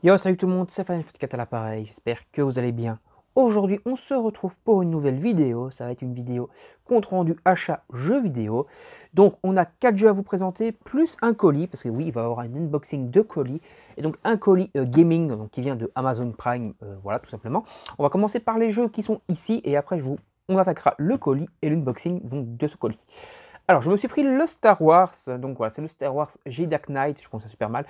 Yo, salut tout le monde, c'est Fanny4 à l'appareil, j'espère que vous allez bien. Aujourd'hui, on se retrouve pour une nouvelle vidéo, ça va être une vidéo compte rendu achat jeux vidéo. Donc, on a 4 jeux à vous présenter, plus un colis, parce que oui, il va y avoir un unboxing de colis, et donc un colis gaming, donc, qui vient de Amazon Prime, voilà, tout simplement. On va commencer par les jeux qui sont ici, et après, on attaquera le colis et l'unboxing de ce colis. Alors, je me suis pris le Star Wars, donc voilà, c'est le Star Wars Jedi Knight, je pense que c'est super mal,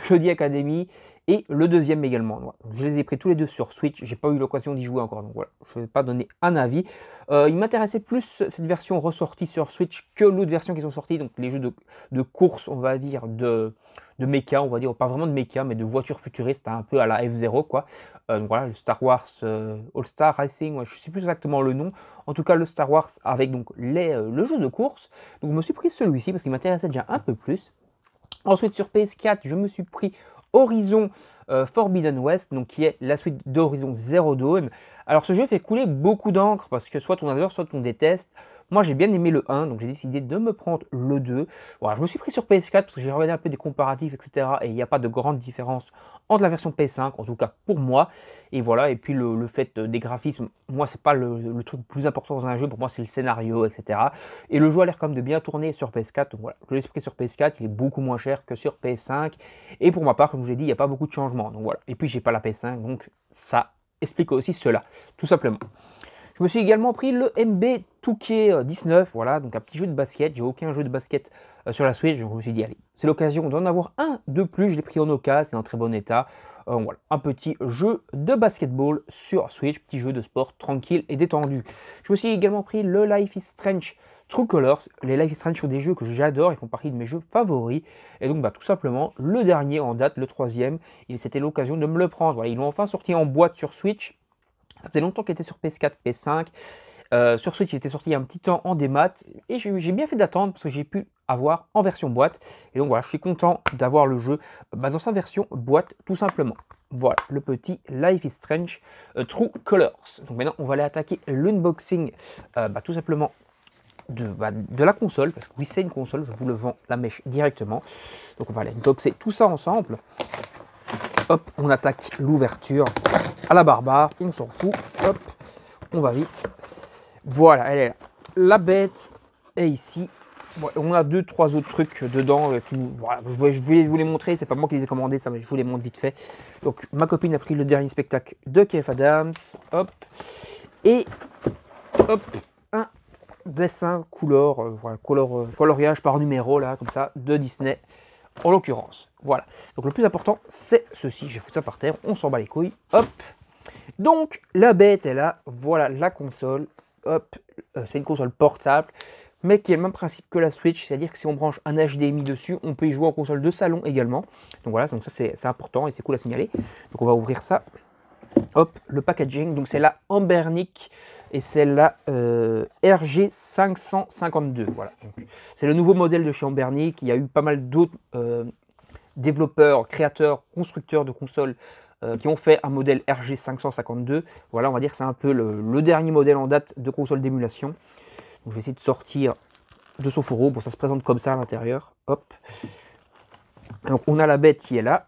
Jedi Academy, et le deuxième également. Voilà. Je les ai pris tous les deux sur Switch, j'ai pas eu l'occasion d'y jouer encore, donc voilà, je ne vais pas donner un avis. Il m'intéressait plus cette version ressortie sur Switch que l'autre version qui sont sorties, donc les jeux de course, on va dire, de mecha, on va dire, pas vraiment de mecha, mais de voitures futuristes, hein, un peu à la F0, quoi. Donc voilà, le Star Wars All-Star Racing, ouais, je ne sais plus exactement le nom. En tout cas, le Star Wars avec donc le jeu de course. Donc je me suis pris celui-ci parce qu'il m'intéressait déjà un peu plus. Ensuite, sur PS4, je me suis pris Horizon Forbidden West, donc qui est la suite d'Horizon Zero Dawn. Alors ce jeu fait couler beaucoup d'encre parce que soit on adore, soit on déteste. Moi j'ai bien aimé le 1, donc j'ai décidé de me prendre le 2. Voilà, je me suis pris sur PS4 parce que j'ai regardé un peu des comparatifs, etc. Et il n'y a pas de grande différence entre la version PS5, en tout cas pour moi. Et voilà, et puis le fait des graphismes, moi c'est pas le truc le plus important dans un jeu, pour moi c'est le scénario, etc. Et le jeu a l'air quand même de bien tourner sur PS4, donc voilà, je l'ai pris sur PS4, il est beaucoup moins cher que sur PS5. Et pour ma part, comme je vous l'ai dit, il n'y a pas beaucoup de changements, donc voilà. Et puis j'ai pas la PS5, donc ça explique aussi cela, tout simplement. Je me suis également pris le MB 2K19, voilà, donc un petit jeu de basket. J'ai aucun jeu de basket sur la Switch, donc je me suis dit, allez, c'est l'occasion d'en avoir un de plus. Je l'ai pris en occasion, c'est en très bon état. Voilà, un petit jeu de basketball sur Switch, petit jeu de sport tranquille et détendu. Je me suis également pris le Life is Strange True Colors. Les Life is Strange sont des jeux que j'adore, ils font partie de mes jeux favoris. Et donc, tout simplement, le dernier en date, le troisième, c'était l'occasion de me le prendre. Voilà, ils l'ont enfin sorti en boîte sur Switch. Ça faisait longtemps qu'il était sur PS4, PS5. Sur Switch, il était sorti il y a un petit temps en démat. Et j'ai bien fait d'attendre parce que j'ai pu avoir en version boîte. Et donc voilà, je suis content d'avoir le jeu dans sa version boîte, tout simplement. Voilà, le petit Life is Strange True Colors. Donc maintenant, on va aller attaquer l'unboxing tout simplement de la console. Parce que oui, c'est une console, je vous le vends la mèche directement. Donc on va aller unboxer tout ça ensemble. Hop, on attaque l'ouverture à la barbare, on s'en fout, hop, on va vite. Voilà, elle est là. La bête est ici. Bon, on a 2-3 autres trucs dedans. Voilà, je voulais vous les montrer, c'est pas moi qui les ai commandés, ça, mais je vous les montre vite fait. Donc ma copine a pris le dernier spectacle de Kev Adams, hop, et hop, un dessin couleur, voilà, coloriage par numéro, là, comme ça, de Disney. En l'occurrence, voilà. Donc le plus important, c'est ceci. Je fous ça par terre, on s'en bat les couilles. Hop. Donc la bête est là. Voilà la console. Hop. C'est une console portable, mais qui est le même principe que la Switch. C'est-à-dire que si on branche un HDMI dessus, on peut y jouer en console de salon également. Donc voilà, donc ça c'est important et c'est cool à signaler. Donc on va ouvrir ça. Hop, le packaging. Donc c'est la Ambernic et c'est la RG552. Voilà. C'est le nouveau modèle de chez Ambernic. Il y a eu pas mal d'autres développeurs, créateurs, constructeurs de consoles qui ont fait un modèle RG552. Voilà, on va dire que c'est un peu le dernier modèle en date de console d'émulation. Donc je vais essayer de sortir de son fourreau. Bon, ça se présente comme ça à l'intérieur. Hop. Donc on a la bête qui est là.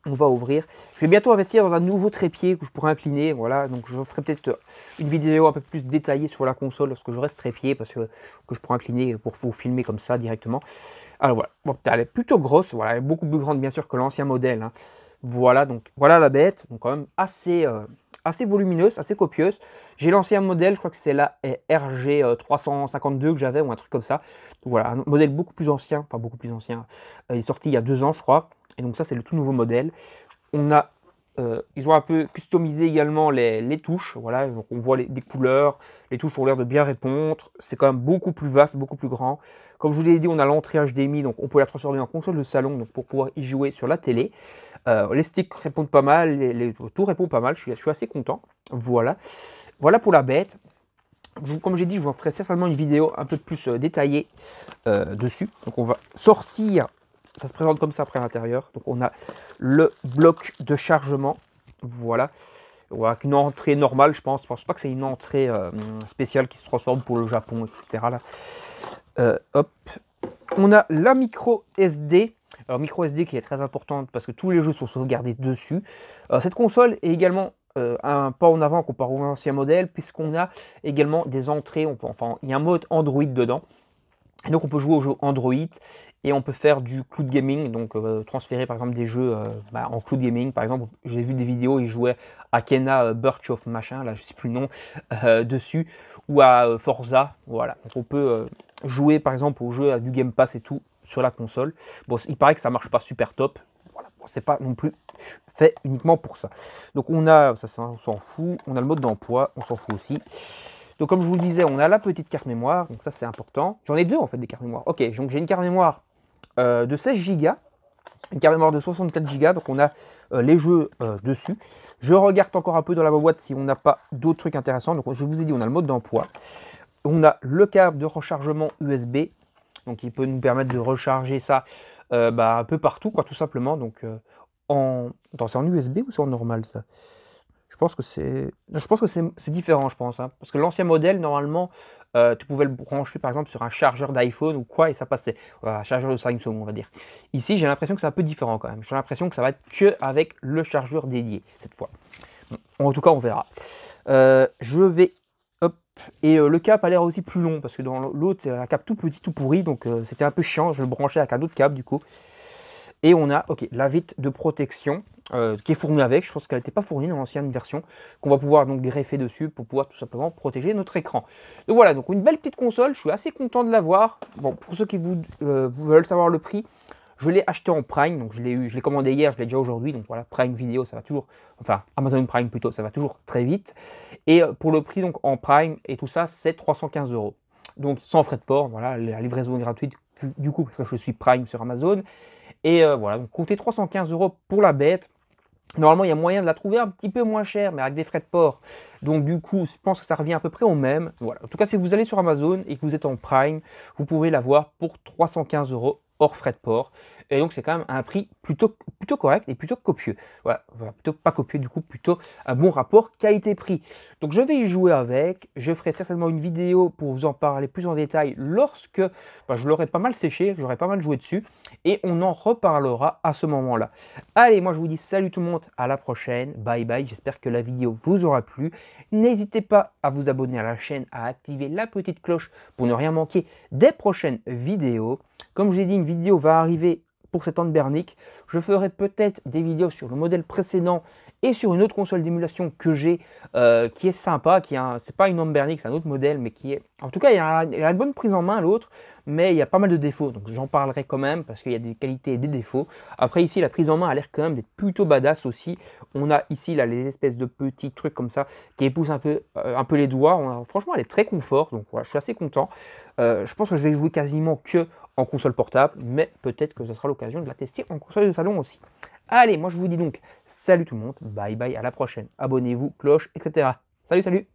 On va ouvrir. Je vais bientôt investir dans un nouveau trépied que je pourrais incliner. Voilà, donc je ferai peut-être une vidéo un peu plus détaillée sur la console lorsque j'aurai ce trépied parce que je pourrais incliner pour vous filmer comme ça directement. Alors voilà, bon, elle est plutôt grosse. Voilà, elle est beaucoup plus grande bien sûr que l'ancien modèle. Hein. Voilà, donc voilà la bête. Donc quand même assez volumineuse, assez copieuse. J'ai l'ancien modèle, je crois que c'est la RG352 que j'avais ou un truc comme ça. Donc voilà, un modèle beaucoup plus ancien, enfin beaucoup plus ancien. Il est sorti il y a 2 ans, je crois. Et donc ça, c'est le tout nouveau modèle. On a, ils ont un peu customisé également les touches. Voilà, donc on voit des couleurs. Les touches ont l'air de bien répondre. C'est quand même beaucoup plus vaste, beaucoup plus grand. Comme je vous l'ai dit, on a l'entrée HDMI, donc on peut la transformer en console de salon donc pour pouvoir y jouer sur la télé. Les sticks répondent pas mal, tout répond pas mal. Je suis assez content. Voilà, voilà pour la bête. Comme j'ai dit, je vous en ferai certainement une vidéo un peu plus détaillée dessus. Donc on va sortir. Ça se présente comme ça après à l'intérieur. Donc on a le bloc de chargement. Voilà. Voilà, une entrée normale, je pense. Je pense pas que c'est une entrée spéciale qui se transforme pour le Japon, etc. Là. Hop. On a la micro SD. Alors micro SD qui est très importante parce que tous les jeux sont sauvegardés dessus. Cette console est également un pas en avant comparé aux anciens modèles puisqu'on a également des entrées, enfin il y a un mode Android dedans. Et donc on peut jouer aux jeux Android et on peut faire du cloud gaming, donc transférer par exemple des jeux en cloud gaming. Par exemple, j'ai vu des vidéos, ils jouaient à Kena Birch of machin, là je sais plus le nom, dessus, ou à Forza, voilà. Donc on peut jouer par exemple aux jeux du Game Pass et tout sur la console. Bon, il paraît que ça marche pas super top, voilà. Bon, c'est pas non plus fait uniquement pour ça. Donc on a, ça on s'en fout, on a le mode d'emploi, on s'en fout aussi. Donc comme je vous le disais, on a la petite carte mémoire, donc ça c'est important. J'en ai deux en fait des cartes mémoire. Ok, donc j'ai une carte mémoire de 16 Go, une carte mémoire de 64 Go, donc on a les jeux dessus. Je regarde encore un peu dans la boîte si on n'a pas d'autres trucs intéressants. Donc je vous ai dit, on a le mode d'emploi. On a le câble de rechargement USB, donc il peut nous permettre de recharger ça un peu partout, quoi, tout simplement. Donc Attends, c'est en USB ou c'est en normal ça? Je pense que c'est différent, je pense. Hein. Parce que l'ancien modèle, normalement, tu pouvais le brancher par exemple sur un chargeur d'iPhone ou quoi et ça passait. Voilà, un chargeur de Samsung, on va dire. Ici, j'ai l'impression que c'est un peu différent quand même. J'ai l'impression que ça va être que avec le chargeur dédié cette fois. Bon, en tout cas, on verra. Je vais. Hop. Et le câble a l'air aussi plus long parce que dans l'autre, c'est un câble tout petit, tout pourri. Donc c'était un peu chiant. Je le branchais avec un autre câble du coup. Et on a la vitre de protection qui est fournie avec. Je pense qu'elle n'était pas fournie dans l'ancienne version, qu'on va pouvoir donc greffer dessus pour pouvoir tout simplement protéger notre écran. Donc voilà, donc une belle petite console. Je suis assez content de l'avoir. Bon, pour ceux qui vous veulent savoir le prix, je l'ai acheté en Prime, donc je l'ai commandé hier, je l'ai déjà aujourd'hui. Donc voilà, Prime Vidéo, ça va toujours, enfin Amazon Prime plutôt, ça va toujours très vite. Et pour le prix donc en Prime et tout ça, c'est 315 €. Donc sans frais de port, voilà, la livraison est gratuite du coup parce que je suis Prime sur Amazon. Et voilà, donc comptez 315 € pour la bête. Normalement, il y a moyen de la trouver un petit peu moins cher, mais avec des frais de port. Donc du coup, je pense que ça revient à peu près au même. Voilà. En tout cas, si vous allez sur Amazon et que vous êtes en Prime, vous pouvez l'avoir pour 315 € hors frais de port. Et donc c'est quand même un prix plutôt correct et plutôt copieux. Voilà, plutôt pas copieux du coup, plutôt un bon rapport qualité-prix. Donc je vais y jouer avec. Je ferai certainement une vidéo pour vous en parler plus en détail lorsque je l'aurai pas mal séché, j'aurai pas mal joué dessus. Et on en reparlera à ce moment-là. Allez, moi je vous dis salut tout le monde, à la prochaine, bye bye, j'espère que la vidéo vous aura plu. N'hésitez pas à vous abonner à la chaîne, à activer la petite cloche pour ne rien manquer des prochaines vidéos. Comme je l'ai dit, une vidéo va arriver pour cet Hand Bernic. Je ferai peut-être des vidéos sur le modèle précédent et sur une autre console d'émulation que j'ai qui est sympa, c'est pas une Hand Bernic, c'est un autre modèle, mais qui est... En tout cas, il a une bonne prise en main l'autre, mais il y a pas mal de défauts, donc j'en parlerai quand même parce qu'il y a des qualités et des défauts. Après ici, la prise en main a l'air quand même d'être plutôt badass aussi. On a ici là les espèces de petits trucs comme ça qui épousent un peu les doigts. Franchement, elle est très confort, donc voilà, je suis assez content. Je pense que je vais jouer quasiment que en console portable, mais peut-être que ce sera l'occasion de la tester en console de salon aussi. Allez, moi je vous dis donc salut tout le monde, bye bye, à la prochaine, abonnez-vous, cloche, etc. Salut, salut!